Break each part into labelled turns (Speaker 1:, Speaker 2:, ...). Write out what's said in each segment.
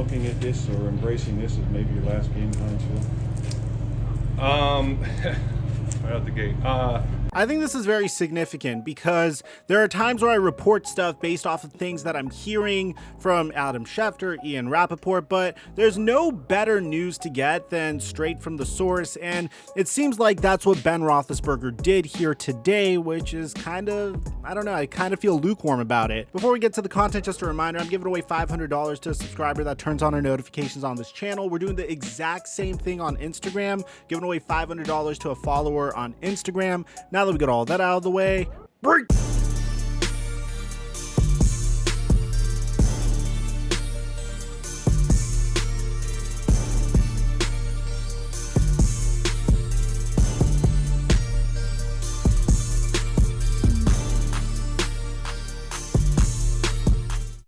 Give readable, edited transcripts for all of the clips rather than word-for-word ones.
Speaker 1: looking at this or embracing this as maybe your last game behind Phil?
Speaker 2: Right out the gate.
Speaker 3: I think this is very significant because there are times where I report stuff based off of things that I'm hearing from Adam Schefter, Ian Rappaport, but there's no better news to get than straight from the source, and it seems like that's what Ben Roethlisberger did here today, which is kind of, I don't know, I kind of feel lukewarm about it. Before we get to the content, just a reminder, I'm giving away $500 to a subscriber that turns on our notifications on this channel. We're doing the exact same thing on Instagram, giving away $500 to a follower on Instagram. Now that we got all that out of the way, break!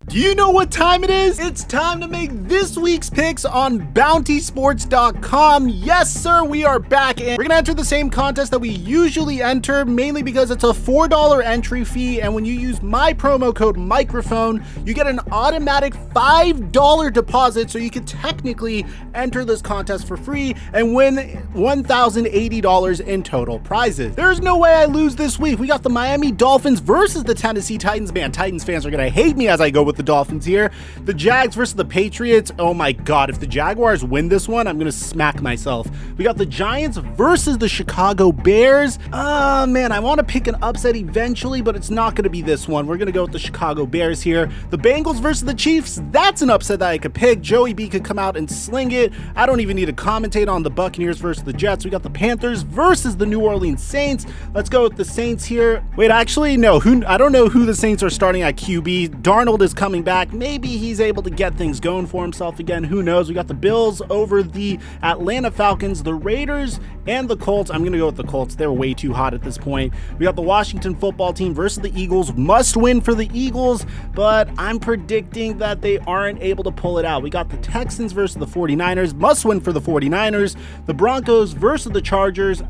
Speaker 3: Do you know what time it is? It's time to make this week's picks on bountysports.com. Yes, sir, we are back, and we're gonna enter the same contest that we usually enter, mainly because it's a $4 entry fee, and when you use my promo code Mikerophone, you get an automatic $5 deposit, so you can technically enter this contest for free and win $1,080 in total prizes. There's no way I lose this week. We got the Miami Dolphins versus the Tennessee Titans. Man, Titans fans are gonna hate me as I go with the Dolphins here. The Jags versus the Patriots. Oh my god, if the Jaguars win this one, I'm gonna smack myself. We got the Giants versus the Chicago Bears. Man, I want to pick an upset eventually, but it's not gonna be this one. We're gonna go with the Chicago Bears here. The Bengals versus the Chiefs. That's an upset that I could pick. Joey B could come out and sling it. I don't even need to commentate on the Buccaneers versus the Jets. We got the Panthers versus the New Orleans Saints. Let's go with the Saints here. Wait, actually, no. I don't know who the Saints are starting at QB. Darnold is coming back. Maybe he's able to get things going for himself again. Who knows? We got the Bills over the Atlanta Falcons, the Raiders, and the Colts. I'm going to go with the Colts. They're way too hot at this point. We got the Washington football team versus the Eagles. Must win for the Eagles, but I'm predicting that they aren't able to pull it out. We got the Texans versus the 49ers. Must win for the 49ers. The Broncos versus the Chargers.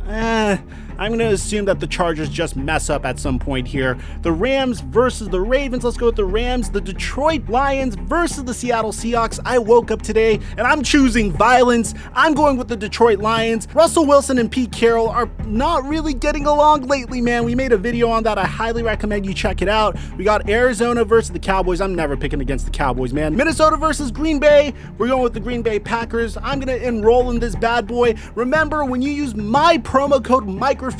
Speaker 3: I'm going to assume that the Chargers just mess up at some point here. The Rams versus the Ravens. Let's go with the Rams. The Detroit Lions versus the Seattle Seahawks. I woke up today and I'm choosing violence. I'm going with the Detroit Lions. Russell Wilson and Pete Carroll are not really getting along lately, man. We made a video on that. I highly recommend you check it out. We got Arizona versus the Cowboys. I'm never picking against the Cowboys, man. Minnesota versus Green Bay. We're going with the Green Bay Packers. I'm going to enroll in this bad boy. Remember, when you use my promo code Mikerophone,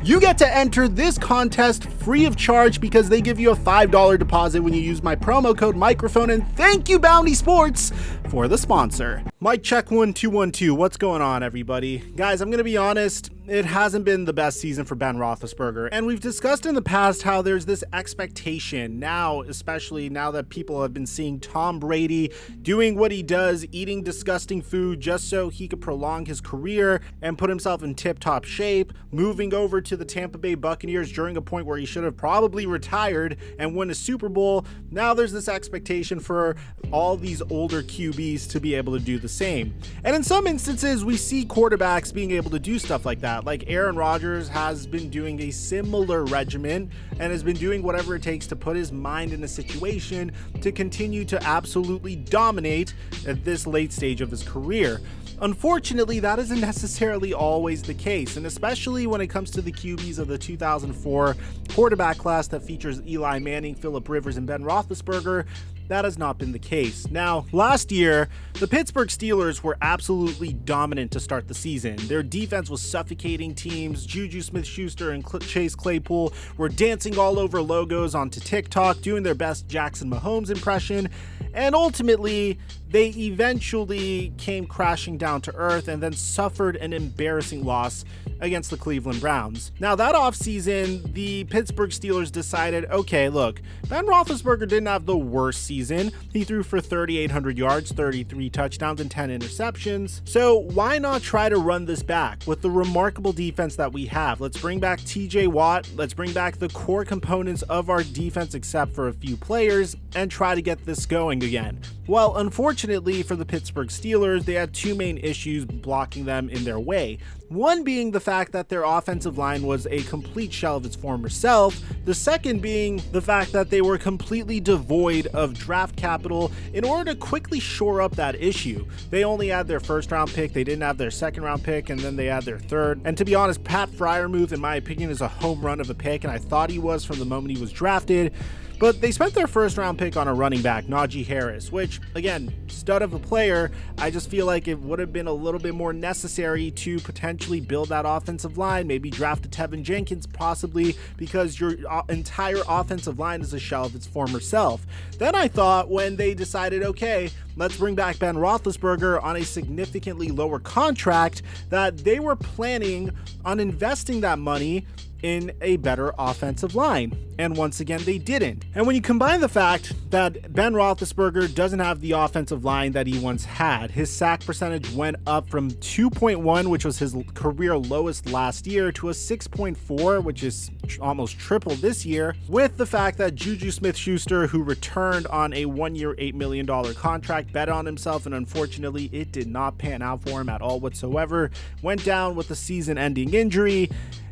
Speaker 3: you get to enter this contest free of charge because they give you a $5 deposit when you use my promo code Mikerophone. And thank you, Bounty Sports, for the sponsor. Mike check 1212. What's going on, everybody? Guys, I'm gonna be honest, it hasn't been the best season for Ben Roethlisberger, and we've discussed in the past how there's this expectation now, especially now that people have been seeing Tom Brady doing what he does, eating disgusting food just so he could prolong his career and put himself in tip-top shape, moving over to the Tampa Bay Buccaneers during a point where he should have probably retired and won a Super Bowl. Now there's this expectation for all these older QBs to be able to do the same. And in some instances, we see quarterbacks being able to do stuff like that. Like Aaron Rodgers has been doing a similar regimen and has been doing whatever it takes to put his mind in a situation to continue to absolutely dominate at this late stage of his career. Unfortunately, that isn't necessarily always the case, and especially when it comes to the QBs of the 2004 quarterback class that features Eli Manning, Phillip Rivers, and Ben Roethlisberger. That has not been the case. Now, last year, the Pittsburgh Steelers were absolutely dominant to start the season. Their defense was suffocating teams. Juju Smith-Schuster and Chase Claypool were dancing all over logos onto TikTok, doing their best Jackson Mahomes impression, and ultimately, they eventually came crashing down to earth and then suffered an embarrassing loss against the Cleveland Browns. Now, that offseason, the Pittsburgh Steelers decided, okay, look, Ben Roethlisberger didn't have the worst season. He threw for 3,800 yards, 33 touchdowns, and 10 interceptions. So why not try to run this back with the remarkable defense that we have? Let's bring back TJ Watt. Let's bring back the core components of our defense, except for a few players, and try to get this going again. Well, unfortunately, Unfortunately for the Pittsburgh Steelers, they had two main issues blocking them in their way. One being the fact that their offensive line was a complete shell of its former self. The second being the fact that they were completely devoid of draft capital in order to quickly shore up that issue. They only had their first round pick, they didn't have their second round pick, and then they had their third. And to be honest, Pat Freiermuth, in my opinion, is a home run of a pick, and I thought he was from the moment he was drafted. But they spent their first round pick on a running back, Najee Harris, which, again, stud of a player. I just feel like it would have been a little bit more necessary to potentially build that offensive line, maybe draft a Tevin Jenkins possibly, because your entire offensive line is a shell of its former self. Then I thought when they decided, okay, let's bring back Ben Roethlisberger on a significantly lower contract, that they were planning on investing that money in a better offensive line. And once again, they didn't. And when you combine the fact that Ben Roethlisberger doesn't have the offensive line that he once had, his sack percentage went up from 2.1, which was his career lowest last year, to a 6.4, which is almost triple this year, with the fact that Juju Smith-Schuster, who returned on a one-year, $8 million contract, bet on himself, and unfortunately, it did not pan out for him at all whatsoever, went down with a season-ending injury.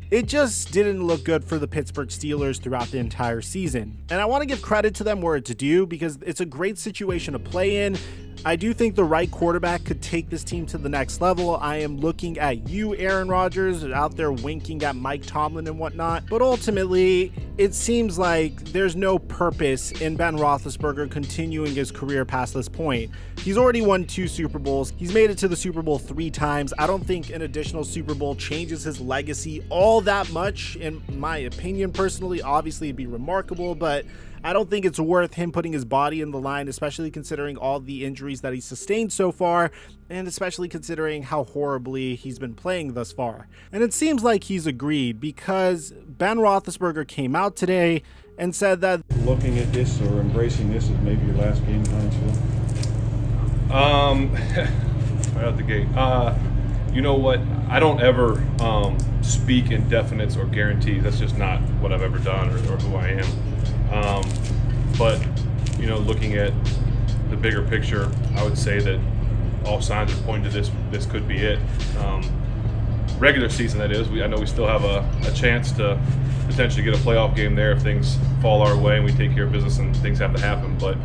Speaker 3: It just didn't look good for the Pittsburgh Steelers throughout the entire season. And I want to give credit to them where it's due, because it's a great situation to play in. I do think the right quarterback could take this team to the next level. I am looking at you, Aaron Rodgers, out there winking at Mike Tomlin and whatnot. But ultimately, it seems like there's no purpose in Ben Roethlisberger continuing his career past this point. He's already won 2 Super Bowls. He's made it to the Super Bowl 3 times. I don't think an additional Super Bowl changes his legacy all that much, in my opinion, personally. Obviously, it'd be remarkable, but I don't think it's worth him putting his body in the line, especially considering all the injuries that he's sustained so far, and especially considering how horribly he's been playing thus far. And it seems like he's agreed, because Ben Roethlisberger came out today and said that
Speaker 1: Looking at this or embracing this as maybe your last game in Huntsville?
Speaker 2: Right out the gate. You know what? I don't ever speak in definites or guarantees. That's just not what I've ever done or who I am. But, you know, looking at the bigger picture, I would say that all signs are pointing to this could be it. Regular season, that is. I know we still have a chance to potentially get a playoff game there if things fall our way and we take care of business and things have to happen. But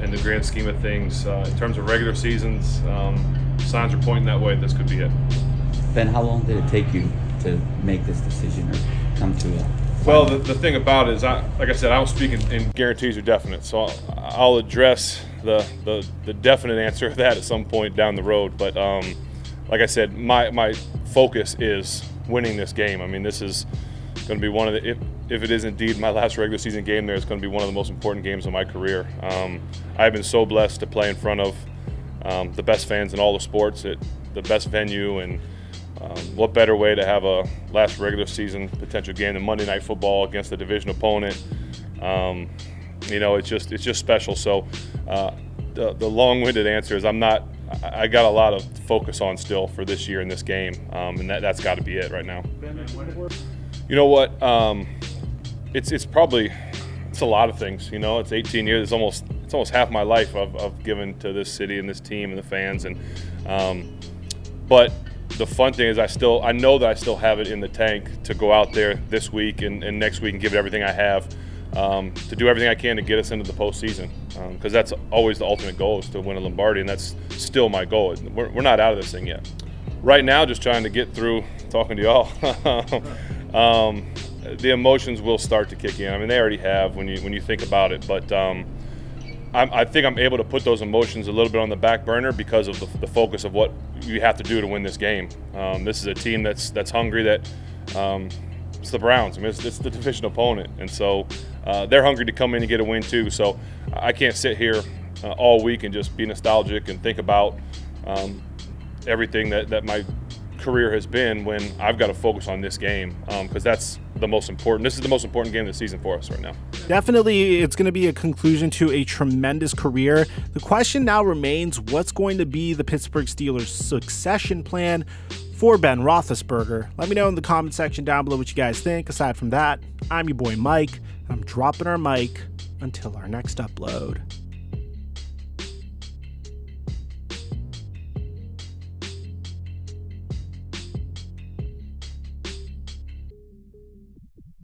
Speaker 2: in the grand scheme of things, in terms of regular seasons, signs are pointing that way. This could be it.
Speaker 4: Ben, how long did it take you to make this decision or come to it?
Speaker 2: Well, the thing about it is, like I said, I don't speak in guarantees or definite, so I'll address the definite answer of that at some point down the road. But like I said, my focus is winning this game. I mean, this is going to be one of the, if it is indeed my last regular season game there, it's going to be one of the most important games of my career. I've been so blessed to play in front of the best fans in all the sports at the best venue, and what better way to have a last regular season potential game than Monday Night Football against a division opponent. You know, it's just special. So the long-winded answer is I got a lot of focus on still for this year in this game, and that's got to be it right now. You know what? It's a lot of things. You know, it's 18 years. It's almost half my life I've given to this city and this team and the fans. And but the fun thing is I know that I still have it in the tank to go out there this week and next week and give it everything I have, to do everything I can to get us into the postseason, because that's always the ultimate goal, is to win a Lombardi, and that's still my goal. We're not out of this thing yet. Right now, just trying to get through talking to y'all. The emotions will start to kick in. I mean, they already have when you think about it, but I think I'm able to put those emotions a little bit on the back burner because of the focus of what you have to do to win this game. This is a team that's hungry. That it's the Browns. I mean, it's the division opponent, and so they're hungry to come in and get a win too. So I can't sit here all week and just be nostalgic and think about everything that my career has been, when I've got to focus on this game, because that's the most important. This is the most important game of the season for us right now.
Speaker 3: Definitely, it's going to be a conclusion to a tremendous career. The question now remains, what's going to be the Pittsburgh Steelers' succession plan for Ben Roethlisberger? Let me know in the comment section down below what you guys think. Aside from that, I'm your boy Mike, and I'm dropping our mic until our next upload.